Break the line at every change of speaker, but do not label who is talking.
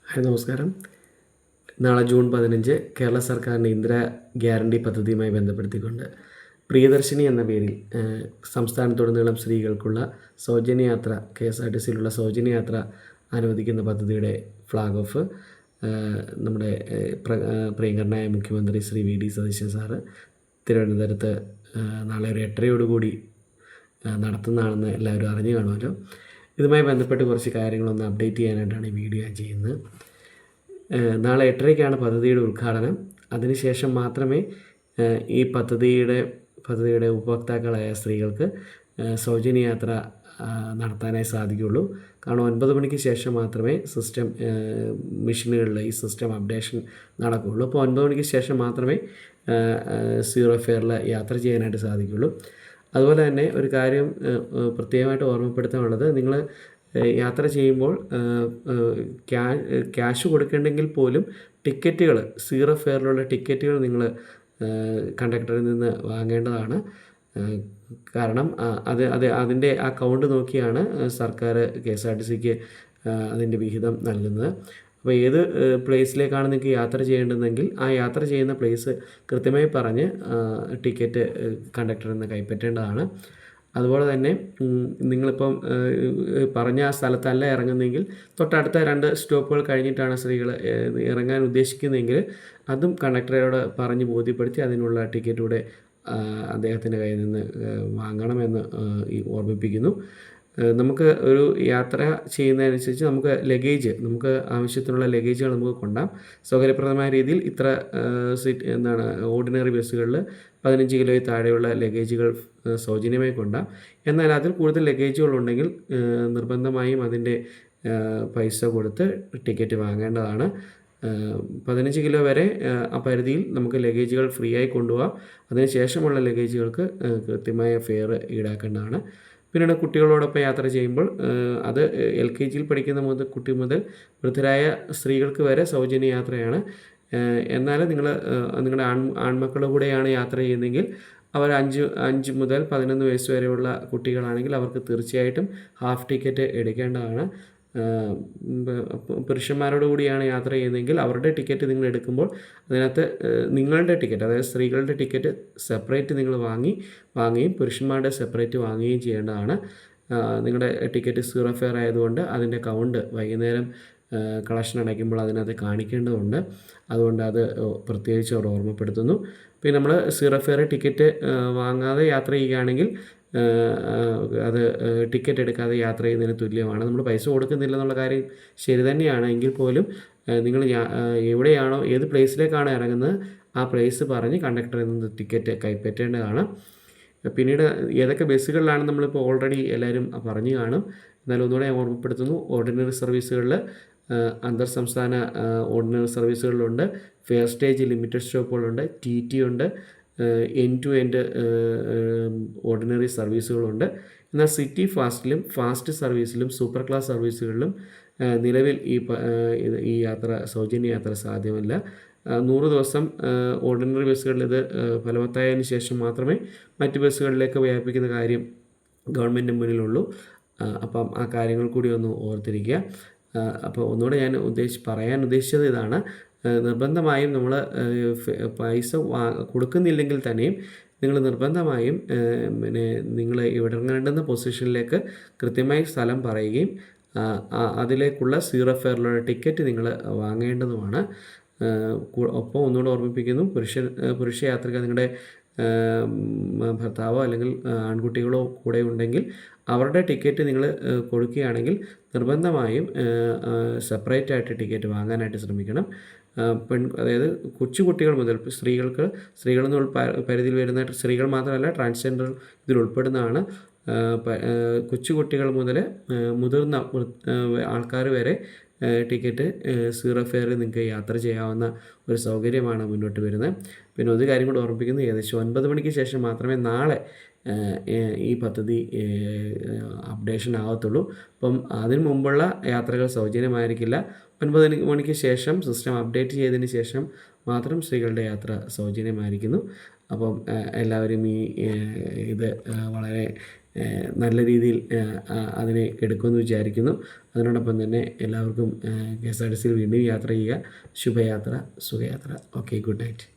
Hi നമസ്കാരം. നാളെ June 15 Kerala സർക്കാരിൻ്റെ ഇന്ദിരാ ഗ്യാരണ്ടി പദ്ധതിയുമായി ബന്ധപ്പെടുത്തിക്കൊണ്ട് പ്രിയദർശിനി എന്ന പേരിൽ സംസ്ഥാനത്തുടനീളം സ്ത്രീകൾക്കുള്ള സൗജന്യ യാത്ര KSRTCയിലുള്ള സൗജന്യ യാത്ര അനുവദിക്കുന്ന പദ്ധതിയുടെ ഫ്ലാഗ് ഓഫ് നമ്മുടെ പ്രിയങ്കരനായ മുഖ്യമന്ത്രി ശ്രീ VD സതീശൻ സാറ് തിരുവനന്തപുരത്ത് നാളെ ഒരു 8:30 നടത്തുന്നതാണെന്ന് എല്ലാവരും അറിഞ്ഞു കാണുമല്ലോ. ഇതുമായി ബന്ധപ്പെട്ട് കുറച്ച് കാര്യങ്ങളൊന്ന് അപ്ഡേറ്റ് ചെയ്യാനായിട്ടാണ് ഈ വീഡിയോ ചെയ്യുന്നത്. നാളെ 8:30 പദ്ധതിയുടെ ഉദ്ഘാടനം. അതിനുശേഷം മാത്രമേ ഈ പദ്ധതിയുടെ ഉപഭോക്താക്കളായ സ്ത്രീകൾക്ക് സൗജന്യ യാത്ര നടത്താനായി സാധിക്കുകയുള്ളൂ. കാരണം 9 മണിക്ക് ശേഷം മാത്രമേ മെഷീനുകളിൽ ഈ സിസ്റ്റം അപ്ഡേഷൻ നടക്കുകയുള്ളൂ. അപ്പോൾ 9 മണിക്ക് ശേഷം മാത്രമേ സീറോ ഫെയറിൽ യാത്ര ചെയ്യാനായിട്ട് സാധിക്കുകയുള്ളൂ. അതുപോലെ തന്നെ ഒരു കാര്യം പ്രത്യേകമായിട്ട് ഓർമ്മപ്പെടുത്താനുള്ളത്, നിങ്ങൾ യാത്ര ചെയ്യുമ്പോൾ ക്യാഷ് കൊടുക്കേണ്ടെങ്കിൽ പോലും ടിക്കറ്റുകൾ, സീറോ ഫെയറിലുള്ള ടിക്കറ്റുകൾ നിങ്ങൾ കണ്ടക്ടറിൽ നിന്ന് വാങ്ങേണ്ടതാണ്. കാരണം അതിൻ്റെ ആ കൗണ്ട് നോക്കിയാണ് സർക്കാർ KSRTCക്ക് അതിൻ്റെ വിഹിതം നൽകുന്നത്. അപ്പോൾ ഏത് പ്ലേസിലേക്കാണ് നിങ്ങൾക്ക് യാത്ര ചെയ്യേണ്ടതെങ്കിൽ ആ യാത്ര ചെയ്യുന്ന പ്ലേസ് കൃത്യമായി പറഞ്ഞ് ടിക്കറ്റ് കണ്ടക്ടറിൽ നിന്ന് കൈപ്പറ്റേണ്ടതാണ്. അതുപോലെ തന്നെ നിങ്ങളിപ്പം പറഞ്ഞ ആ സ്ഥലത്തല്ല ഇറങ്ങുന്നതെങ്കിൽ തൊട്ടടുത്ത 2 സ്റ്റോപ്പുകൾ കഴിഞ്ഞിട്ടാണ് സ്ത്രീകൾ ഇറങ്ങാൻ ഉദ്ദേശിക്കുന്നതെങ്കിൽ അതും കണ്ടക്ടറോട് പറഞ്ഞ് ബോധ്യപ്പെടുത്തി അതിനുള്ള ടിക്കറ്റ് കൂടെ അദ്ദേഹത്തിൻ്റെ കയ്യിൽ നിന്ന് വാങ്ങണമെന്ന് ഓർമ്മിപ്പിക്കുന്നു. നമുക്ക് ഒരു യാത്ര ചെയ്യുന്നതനുസരിച്ച് നമുക്ക് ആവശ്യത്തിനുള്ള ലഗേജുകൾ നമുക്ക് കൊണ്ടുപോകാം. സൗകര്യപ്രദമായ രീതിയിൽ ഇത്ര ഓർഡിനറി ബസ്സുകളിൽ 15 കിലോയിൽ താഴെയുള്ള ലഗേജുകൾ സൗജന്യമായി കൊണ്ടുപോകാം. എന്നാൽ അതിൽ കൂടുതൽ ലഗേജുകളുണ്ടെങ്കിൽ നിർബന്ധമായും അതിൻ്റെ പൈസ കൊടുത്ത് ടിക്കറ്റ് വാങ്ങേണ്ടതാണ്. 15 കിലോ വരെ ആ പരിധിയിൽ നമുക്ക് ലഗേജുകൾ ഫ്രീ ആയി കൊണ്ടുപോകാം. അതിനുശേഷമുള്ള ലഗേജുകൾക്ക് കൃത്യമായ ഫെയർ ഈടാക്കേണ്ടതാണ്. പിന്നീട് കുട്ടികളോടൊപ്പം യാത്ര ചെയ്യുമ്പോൾ അത് LKGയിൽ പഠിക്കുന്ന കുട്ടി മുതൽ വൃദ്ധരായ സ്ത്രീകൾക്ക് വരെ സൗജന്യ യാത്രയാണ്. എന്നാൽ നിങ്ങളുടെ ആൺമക്കളുടെ കൂടെയാണ് യാത്ര ചെയ്യുന്നതെങ്കിൽ അവർ 5 മുതൽ 11 വയസ്സ് വരെയുള്ള കുട്ടികളാണെങ്കിൽ അവർക്ക് തീർച്ചയായിട്ടും ഹാഫ് ടിക്കറ്റ് എടുക്കേണ്ടതാണ്. പുരുഷന്മാരോട് കൂടിയാണ് യാത്ര ചെയ്യുന്നതെങ്കിൽ അവരുടെ ടിക്കറ്റ് നിങ്ങൾ എടുക്കുമ്പോൾ അതിനകത്ത് നിങ്ങളുടെ ടിക്കറ്റ്, അതായത് സ്ത്രീകളുടെ ടിക്കറ്റ് സെപ്പറേറ്റ് നിങ്ങൾ വാങ്ങുകയും പുരുഷന്മാരുടെ സെപ്പറേറ്റ് വാങ്ങുകയും ചെയ്യേണ്ടതാണ്. നിങ്ങളുടെ ടിക്കറ്റ് സീറോ ഫെയർ ആയതുകൊണ്ട് അതിൻ്റെ കൗണ്ട് വൈകുന്നേരം കളക്ഷൻ അടയ്ക്കുമ്പോൾ അതിനകത്ത് കാണിക്കേണ്ടതുണ്ട്. അതുകൊണ്ട് അത് പ്രത്യേകിച്ച് അവർ ഓർമ്മപ്പെടുത്തുന്നു. പിന്നെ നമ്മൾ സീറോ ഫെയർ ടിക്കറ്റ് വാങ്ങാതെ യാത്ര ചെയ്യുകയാണെങ്കിൽ അത് ടിക്കറ്റ് എടുക്കാതെ യാത്ര ചെയ്യുന്നതിന് തുല്യമാണ്. നമ്മൾ പൈസ കൊടുക്കുന്നില്ലെന്നുള്ള കാര്യം ശരി തന്നെയാണ്. എങ്കിൽ പോലും നിങ്ങൾ എവിടെയാണോ ഏത് പ്ലേസിലേക്കാണോ ഇറങ്ങുന്നത് ആ പ്ലേസ് പറഞ്ഞ് കണ്ടക്ടറിൽ നിന്ന് ടിക്കറ്റ് കൈപ്പറ്റേണ്ടതാണ്. പിന്നീട് ഏതൊക്കെ ബസ്സുകളിലാണ് നമ്മളിപ്പോൾ ഓൾറെഡി എല്ലാവരും പറഞ്ഞു കാണും. എന്നാലും ഒന്നുകൂടെ ഞാൻ ഓർമ്മപ്പെടുത്തുന്നു, ഓർഡിനറി സർവീസുകളിൽ അന്തർ സംസ്ഥാന ഓർഡിനറി സർവീസുകളിലുണ്ട്, ഫെയർ സ്റ്റേജ് ലിമിറ്റഡ് സ്റ്റോപ്പുകളുണ്ട്, TT ഉണ്ട്, എൻഡ് ടു എൻഡ് ഓർഡിനറി സർവീസുകളുണ്ട്. എന്നാൽ സിറ്റി ഫാസ്റ്റിലും ഫാസ്റ്റ് സർവീസിലും സൂപ്പർ ക്ലാസ് സർവീസുകളിലും നിലവിൽ ഈ സൗജന്യ യാത്ര സാധ്യമല്ല. 100 ദിവസം ഓർഡിനറി ബസ്സുകളിൽ ഇത് ഫലവത്തായതിനു ശേഷം മാത്രമേ മറ്റ് ബസ്സുകളിലേക്ക് വ്യാപിപ്പിക്കുന്ന കാര്യം ഗവൺമെൻറ്റിന് മുന്നിലുള്ളൂ. അപ്പം ആ കാര്യങ്ങൾ കൂടി ഒന്ന് ഓർത്തിരിക്കുക. അപ്പോൾ ഒന്നുകൂടെ ഞാൻ പറയാൻ ഉദ്ദേശിച്ചത് ഇതാണ്, നിർബന്ധമായും നമ്മൾ പൈസ കൊടുക്കുന്നില്ലെങ്കിൽ തന്നെയും നിങ്ങൾ നിർബന്ധമായും നിങ്ങൾ ഇറങ്ങേണ്ടുന്ന പൊസിഷനിലേക്ക് കൃത്യമായി സ്ഥലം പറയുകയും അതിലേക്കുള്ള സീറോ ഫെയറിലുള്ള ടിക്കറ്റ് നിങ്ങൾ വാങ്ങേണ്ടതുമാണ്. ഒപ്പം ഒന്നുകൂടെ ഓർമ്മിപ്പിക്കുന്നു, പുരുഷ യാത്രികർ നിങ്ങളുടെ ഭർത്താവോ അല്ലെങ്കിൽ ആൺകുട്ടികളോ കൂടെ ഉണ്ടെങ്കിൽ അവരുടെ ടിക്കറ്റ് നിങ്ങൾ കൊടുക്കുകയാണെങ്കിൽ നിർബന്ധമായും സെപ്പറേറ്റ് ആയിട്ട് ടിക്കറ്റ് വാങ്ങാനായിട്ട് ശ്രമിക്കണം. അതായത് കൊച്ചുകുട്ടികൾ മുതൽ സ്ത്രീകളെന്ന് പരിധിയിൽ വരുന്ന സ്ത്രീകൾ മാത്രമല്ല, ട്രാൻസ്ജെൻഡർ ഇതിൽ ഉൾപ്പെടുന്നതാണ്. കൊച്ചുകുട്ടികൾ മുതൽ മുതിർന്ന ആൾക്കാർ വരെ ടിക്കറ്റ് സീറോ ഫെയറിൽ നിങ്ങൾക്ക് യാത്ര ചെയ്യാവുന്ന ഒരു സൗകര്യമാണ് മുന്നോട്ട് വരുന്നത്. പിന്നെ ഒരു കാര്യം കൂടി ഓർമ്മിപ്പിക്കുന്നു, ഏകദേശം 9 മണിക്ക് ശേഷം മാത്രമേ നാളെ ഈ പദ്ധതി അപ്ഡേഷൻ ആകത്തുള്ളൂ. അപ്പം അതിന് മുമ്പുള്ള യാത്രകൾ സൗജന്യമായിരിക്കില്ല. 9 മണിക്ക് ശേഷം സിസ്റ്റം അപ്ഡേറ്റ് ചെയ്തതിന് ശേഷം മാത്രം സ്ത്രീകളുടെ യാത്ര സൗജന്യമായിരിക്കുന്നു. അപ്പം എല്ലാവരും ഇത് വളരെ നല്ല രീതിയിൽ അതിനെ എടുക്കുമെന്ന് വിചാരിക്കുന്നു. അതിനോടൊപ്പം തന്നെ എല്ലാവർക്കും KSRTCയിൽ വീണ്ടും യാത്ര ചെയ്യുക. ശുഭയാത്ര, സുഖയാത്ര. Okay, good night.